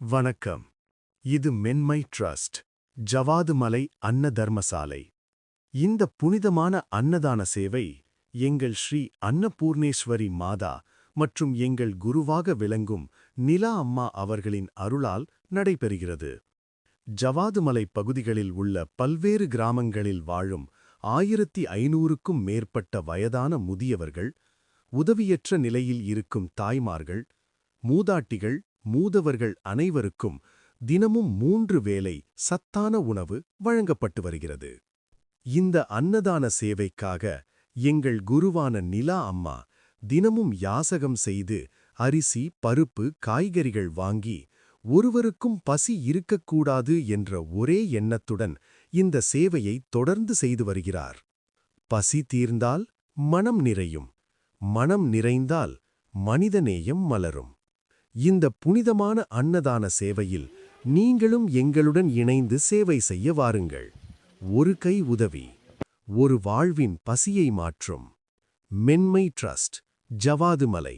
வணக்கம். இது மென்மை ட்ரஸ்ட், ஜவாது மலை அன்ன தர்மசாலை. இந்த புனிதமான அன்னதான சேவை எங்கள் ஸ்ரீ அன்னபூர்ணேஸ்வரி மாதா மற்றும் எங்கள் குருவாக விளங்கும் நிலா அம்மா அவர்களின் அருளால் நடைபெறுகிறது. ஜவாதுமலை பகுதிகளில் உள்ள பல்வேறு கிராமங்களில் வாழும் 1500க்கும் மேற்பட்ட வயதான முதியவர்கள், உதவியற்ற நிலையில் இருக்கும் தாய்மார்கள், மூதாட்டிகள், மூதவர்கள் அனைவருக்கும் தினமும் 3 வேளை சத்தான உணவு வழங்கப்பட்டு வருகிறது. இந்த அன்னதான சேவைக்காக எங்கள் குருவான நிலா அம்மா தினமும் யாசகம் செய்து அரிசி, பருப்பு, காய்கறிகள் வாங்கி ஒருவருக்கும் பசி இருக்கக்கூடாது என்ற ஒரே எண்ணத்துடன் இந்த சேவையை தொடர்ந்து செய்து வருகிறார். பசி தீர்ந்தால் மனம் நிறையும், மனம் நிறைந்தால் மனிதநேயம் மலரும். இந்த புனிதமான அன்னதான சேவையில் நீங்களும் எங்களுடன் இணைந்து சேவை செய்ய வாருங்கள். ஒரு கை உதவி, ஒரு வாழ்வின் பசியை மாற்றும். மென்மை ட்ரஸ்ட், ஜவாது மலை.